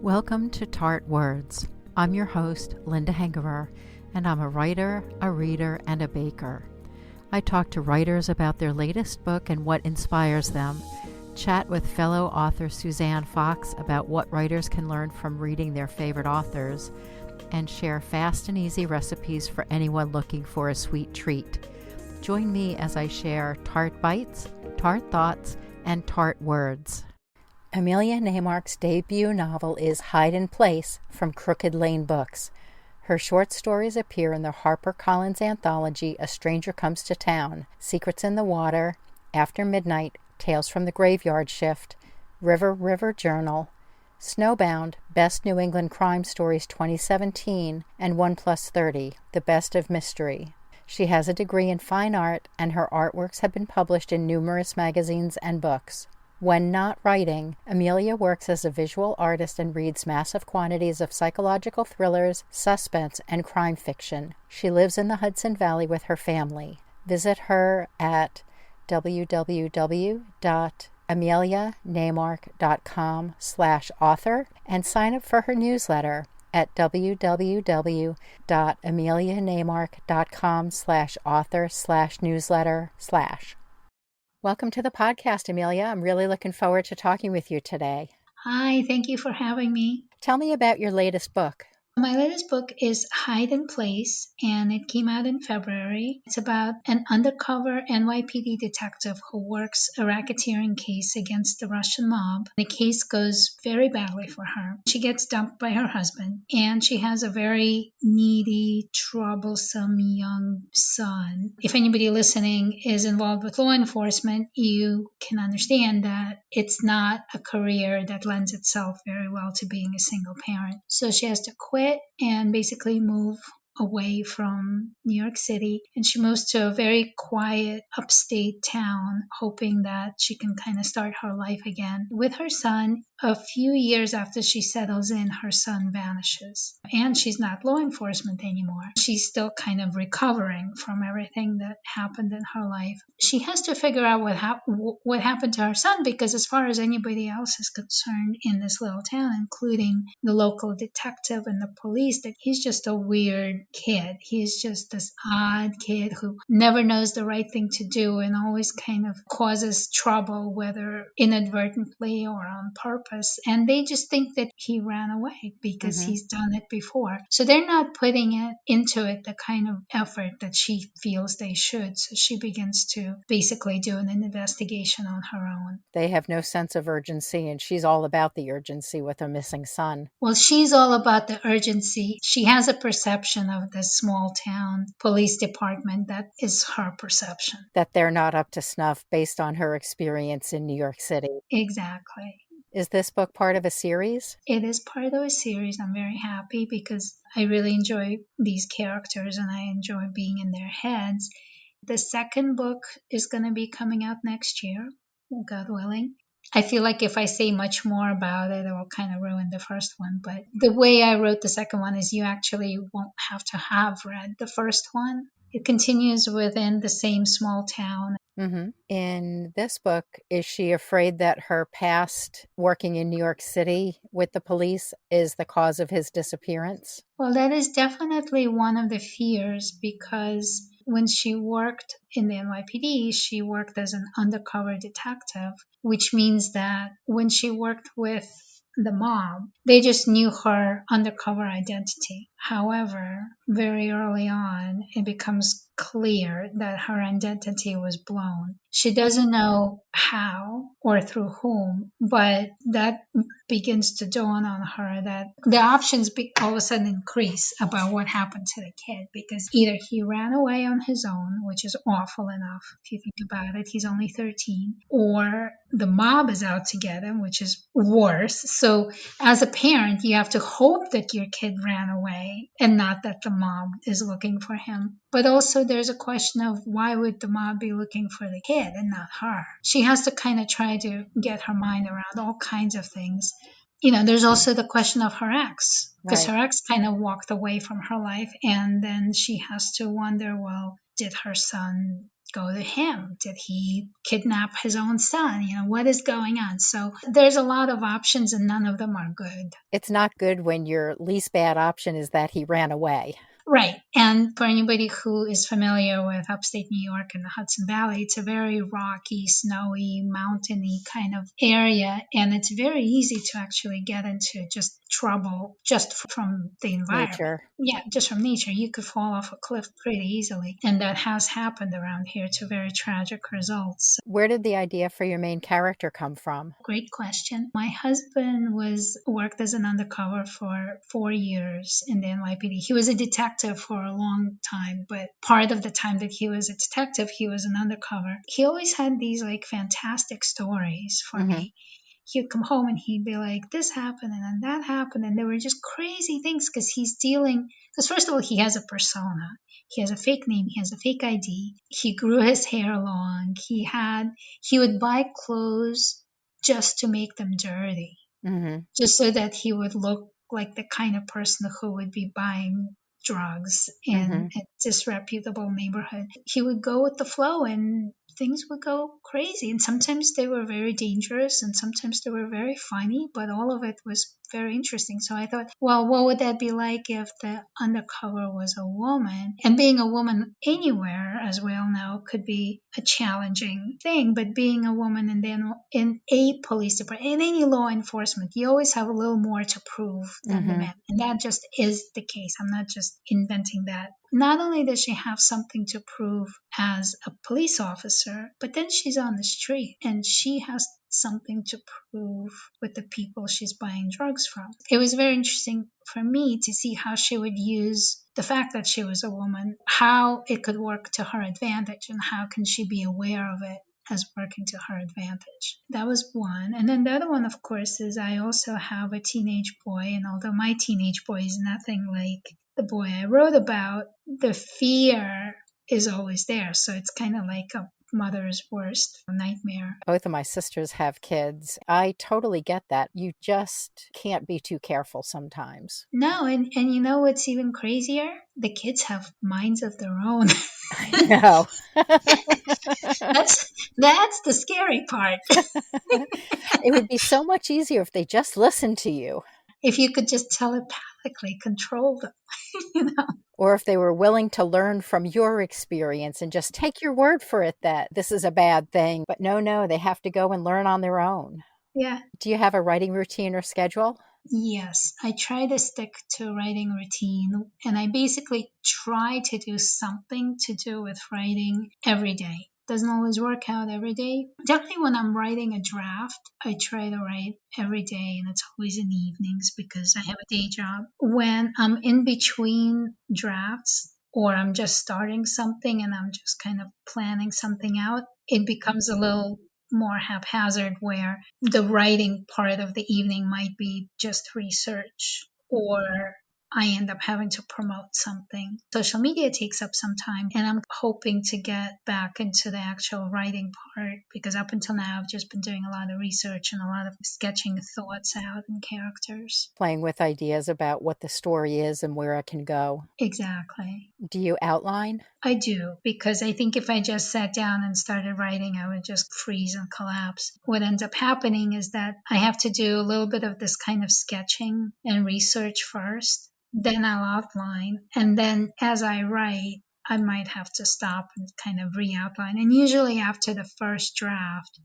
Welcome to Tart Words. I'm your host, Linda Hengerer, and I'm a writer, a reader, and a baker. I talk to writers about their latest book and what inspires them, chat with fellow author Suzanne Fox about what writers can learn from reading their favorite authors, and share fast and easy recipes for anyone looking for a sweet treat. Join me as I share Tart Bites, Tart Thoughts, and Tart Words. Emilya Naymark's debut novel is Hide in Place from Crooked Lane Books. Her short stories appear in the Harper Collins anthology A Stranger Comes to Town, Secrets in the Water, After Midnight, Tales from the Graveyard Shift, River Journal, Snowbound, Best New England Crime Stories 2017, and 1+30, The Best of Mystery. She has a degree in fine art, and her artworks have been published in numerous magazines and books. When not writing, Emilya works as a visual artist and reads massive quantities of psychological thrillers, suspense, and crime fiction. She lives in the Hudson Valley with her family. Visit her at www.emilyanaymark.com/author and sign up for her newsletter at www.emilyanaymark.com/author/newsletter/. Welcome to the podcast, Emilya. I'm really looking forward to talking with you today. Hi, thank you for having me. Tell me about your latest book. My latest book is Hide in Place, and it came out in February. It's about an undercover NYPD detective who works a racketeering case against the Russian mob. The case goes very badly for her. She gets dumped by her husband, and she has a very needy, troublesome young son. If anybody listening is involved with law enforcement, you can understand that it's not a career that lends itself very well to being a single parent. So she has to quit and basically move away from New York City, and she moves to a very quiet upstate town, hoping that she can kind of start her life again with her son. A few years after she settles in, her son vanishes, and she's not law enforcement anymore. She's still kind of recovering from everything that happened in her life. She has to figure out what happened to her son, because as far as anybody else is concerned in this little town, including the local detective and the police, that he's just a weird kid. He's just this odd kid who never knows the right thing to do and always kind of causes trouble, whether inadvertently or on purpose. And they just think that he ran away because he's done it before. So they're not putting it into it the kind of effort that she feels they should. So she begins to basically do an investigation on her own. They have no sense of urgency, and she's all about the urgency with a missing son. Well, she's all about the urgency. She has a perception of the small town police department that is her perception. That they're not up to snuff based on her experience in New York City. Exactly. Is this book part of a series? It is part of a series. I'm very happy because I really enjoy these characters and I enjoy being in their heads. The second book is going to be coming out next year, God willing. I feel like if I say much more about it, it will kind of ruin the first one. But the way I wrote the second one is you actually won't have to have read the first one. It continues within the same small town. In this book, is she afraid that her past working in New York City with the police is the cause of his disappearance? Well, that is definitely one of the fears, because when she worked in the NYPD, she worked as an undercover detective, which means that when she worked with the mob, they just knew her undercover identity. However, very early on, it becomes clear that her identity was blown. She doesn't know how or through whom, but that begins to dawn on her that the options all of a sudden increase about what happened to the kid, because either he ran away on his own, which is awful enough if you think about it, he's only 13, or the mob is out to get him, which is worse. So as a parent, you have to hope that your kid ran away and not that the mob is looking for him. But also there's a question of why would the mob be looking for the kid and not her? She has to kind of try to get her mind around all kinds of things. You know, there's also the question of her ex, because her ex kind of walked away from her life, and then she has to wonder, well, did her son go to him? Did he kidnap his own son? What is going on? So there's a lot of options and none of them are good. It's not good when your least bad option is that he ran away. Right. And for anybody who is familiar with upstate New York and the Hudson Valley, it's a very rocky, snowy, mountainy kind of area. And it's very easy to actually get into just trouble just from the environment. Nature. Yeah, just from nature. You could fall off a cliff pretty easily. And that has happened around here to very tragic results. Where did the idea for your main character come from? Great question. My husband worked as an undercover for 4 years in the NYPD. He was a detective for a long time, but part of the time that he was a detective, he was an undercover. He always had these like fantastic stories for me. He'd come home and he'd be like, this happened and then that happened. And they were just crazy things because because first of all, he has a persona. He has a fake name. He has a fake ID. He grew his hair long. He would buy clothes just to make them dirty, just so that he would look like the kind of person who would be buying drugs in a disreputable neighborhood. He would go with the flow and things would go crazy. And sometimes they were very dangerous and sometimes they were very funny, but all of it was very interesting. So I thought, well, what would that be like if the undercover was a woman? And being a woman anywhere, as we all know, could be a challenging thing. But being a woman and then in a police department, in any law enforcement, you always have a little more to prove than the men. And that just is the case. I'm not just inventing that. Not only does she have something to prove as a police officer, but then she's on the street and she has something to prove with the people she's buying drugs from. It was very interesting for me to see how she would use the fact that she was a woman, how it could work to her advantage, and how can she be aware of it as working to her advantage. That was one. And then the other one, of course, is I also have a teenage boy, and although my teenage boy is nothing like the boy I wrote about, the fear is always there. So it's kind of like a mother's worst nightmare. Both of my sisters have kids. I totally get that. You just can't be too careful sometimes. No, and you know what's even crazier? The kids have minds of their own. I know. That's the scary part. It would be so much easier if they just listened to you. If you could just telepathically control them, Or if they were willing to learn from your experience and just take your word for it that this is a bad thing. But no, they have to go and learn on their own. Yeah. Do you have a writing routine or schedule? Yes, I try to stick to writing routine, and I basically try to do something to do with writing every day. Doesn't always work out every day. Definitely when I'm writing a draft, I try to write every day, and it's always in the evenings because I have a day job. When I'm in between drafts or I'm just starting something and I'm just kind of planning something out, it becomes a little more haphazard where the writing part of the evening might be just research or I end up having to promote something. Social media takes up some time, and I'm hoping to get back into the actual writing part because up until now I've just been doing a lot of research and a lot of sketching thoughts out and characters. Playing with ideas about what the story is and where it can go. Exactly. Do you outline? I do, because I think if I just sat down and started writing, I would just freeze and collapse. What ends up happening is that I have to do a little bit of this kind of sketching and research first. Then I'll outline. And then as I write, I might have to stop and kind of re-outline. And usually after the first draft,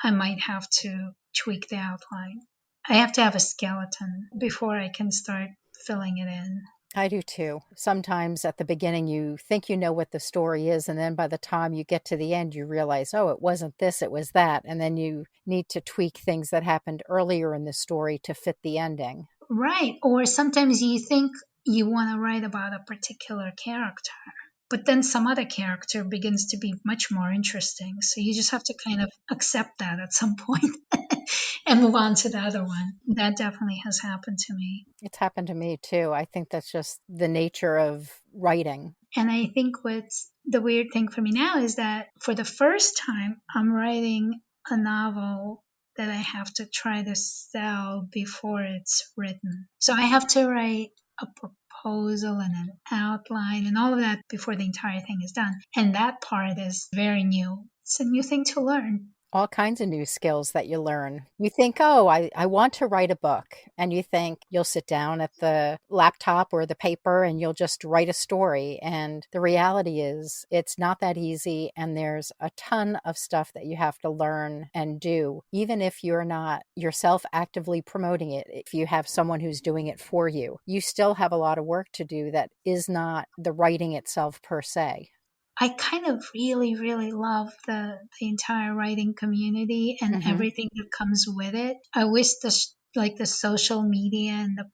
I might have to tweak the outline. I have to have a skeleton before I can start filling it in. I do too. Sometimes at the beginning you think you know what the story is, and then by the time you get to the end, you realize, oh, it wasn't this, it was that. And then you need to tweak things that happened earlier in the story to fit the ending. Right. Or sometimes you think you want to write about a particular character, but then some other character begins to be much more interesting. So you just have to kind of accept that at some point and move on to the other one. That definitely has happened to me. It's happened to me too. I think that's just the nature of writing. And I think what's the weird thing for me now is that for the first time, I'm writing a novel that I have to try to sell before it's written. So I have to write a proposal and an outline and all of that before the entire thing is done. And that part is very new. It's a new thing to learn. All kinds of new skills that you learn. You think, oh, I want to write a book. And you think you'll sit down at the laptop or the paper and you'll just write a story. And the reality is it's not that easy. And there's a ton of stuff that you have to learn and do, even if you're not yourself actively promoting it. If you have someone who's doing it for you, you still have a lot of work to do that is not the writing itself per se. I kind of really, really love the entire writing community and everything that comes with it. I wish the social media and the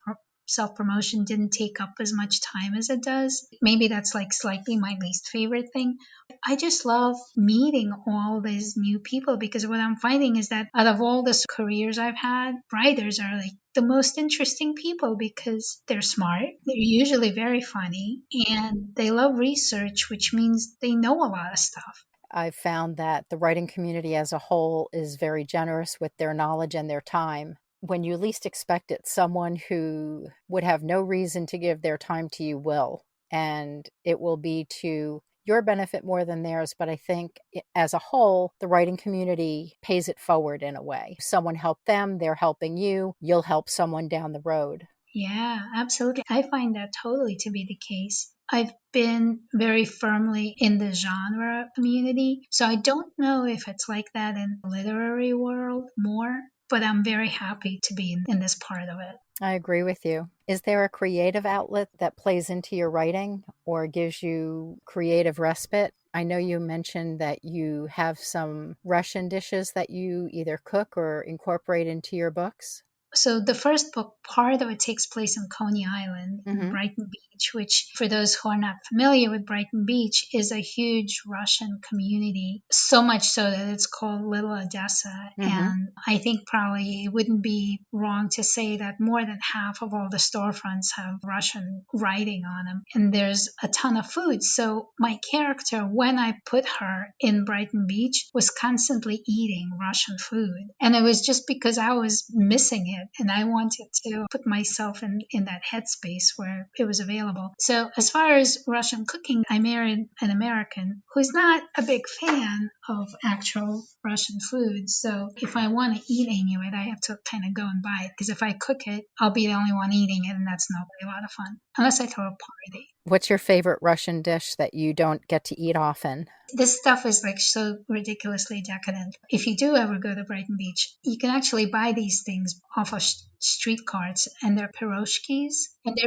self-promotion didn't take up as much time as it does. Maybe that's like slightly my least favorite thing. I just love meeting all these new people because what I'm finding is that out of all the careers I've had, writers are like the most interesting people because they're smart, they're usually very funny, and they love research, which means they know a lot of stuff. I've found that the writing community as a whole is very generous with their knowledge and their time. When you least expect it, someone who would have no reason to give their time to you will, and it will be to your benefit more than theirs. But I think as a whole, the writing community pays it forward in a way. Someone helped them, they're helping you, you'll help someone down the road. Yeah, absolutely. I find that totally to be the case. I've been very firmly in the genre community, so I don't know if it's like that in the literary world more, but I'm very happy to be in this part of it. I agree with you. Is there a creative outlet that plays into your writing or gives you creative respite? I know you mentioned that you have some Russian dishes that you either cook or incorporate into your books. So the first book, part of it takes place in Coney Island in Mm-hmm. Brighton Beach, which for those who are not familiar with Brighton Beach is a huge Russian community, so much so that it's called Little Odessa. Mm-hmm. And I think probably it wouldn't be wrong to say that more than half of all the storefronts have Russian writing on them. And there's a ton of food. So my character, when I put her in Brighton Beach, was constantly eating Russian food. And it was just because I was missing it. And I wanted to put myself in that headspace where it was available. So as far as Russian cooking, I married an American who's not a big fan of actual Russian food. So if I want to eat any of it, I have to kind of go and buy it. Because if I cook it, I'll be the only one eating it. And that's not really a lot of fun. Unless I throw a party. What's your favorite Russian dish that you don't get to eat often? This stuff is like so ridiculously decadent. If you do ever go to Brighton Beach, you can actually buy these things off of street carts, and they're piroshkis. And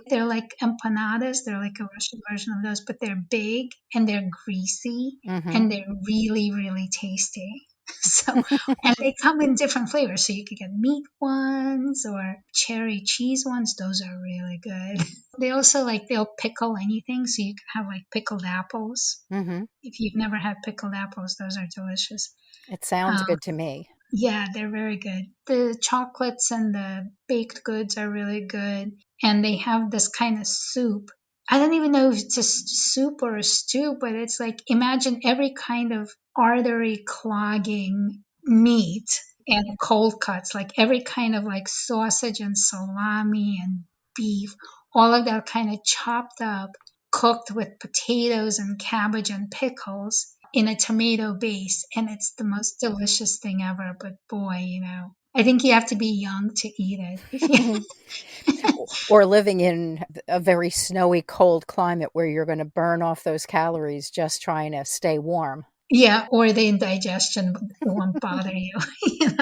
they're like empanadas. They're like a Russian version of those, but they're big and they're greasy Mm-hmm. and they're really, really tasty. So, and they come in different flavors. So you could get meat ones or cherry cheese ones. Those are really good. They also they'll pickle anything. So you can have like pickled apples. Mm-hmm. If you've never had pickled apples, those are delicious. It sounds good to me. Yeah, they're very good. The chocolates and the baked goods are really good. And they have this kind of soup. I don't even know if it's a soup or a stew, but it's like imagine every kind of artery clogging meat and cold cuts, like every kind of like sausage and salami and beef, all of that kind of chopped up, cooked with potatoes and cabbage and pickles in a tomato base. And it's the most delicious thing ever. But boy, I think you have to be young to eat it. If you Or living in a very snowy, cold climate where you're going to burn off those calories just trying to stay warm. Yeah, or the indigestion won't bother you,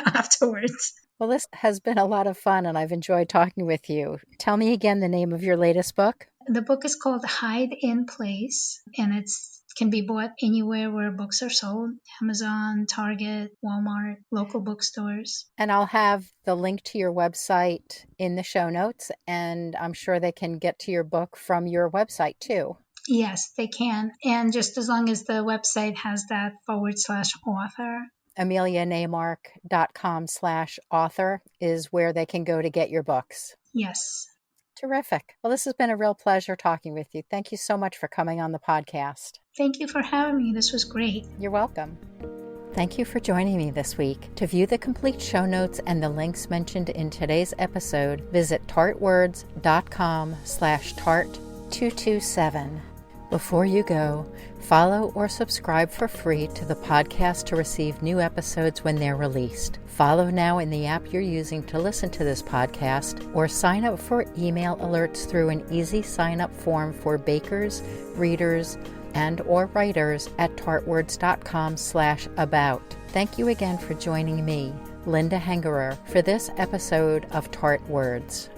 afterwards. Well, this has been a lot of fun and I've enjoyed talking with you. Tell me again the name of your latest book. The book is called Hide in Place, and it's can be bought anywhere where books are sold: Amazon, Target, Walmart, local bookstores. And I'll have the link to your website in the show notes, and I'm sure they can get to your book from your website too. Yes, they can. And just as long as the website has that /author. EmilyaNaymark.com/author is where they can go to get your books. Yes. Terrific. Well, this has been a real pleasure talking with you. Thank you so much for coming on the podcast. Thank you for having me. This was great. You're welcome. Thank you for joining me this week. To view the complete show notes and the links mentioned in today's episode, visit tartwords.com/tart227. Before you go, follow or subscribe for free to the podcast to receive new episodes when they're released. Follow now in the app you're using to listen to this podcast, or sign up for email alerts through an easy sign-up form for bakers, readers, and or writers at tartwords.com/about. Thank you again for joining me, Linda Hengerer, for this episode of Tart Words.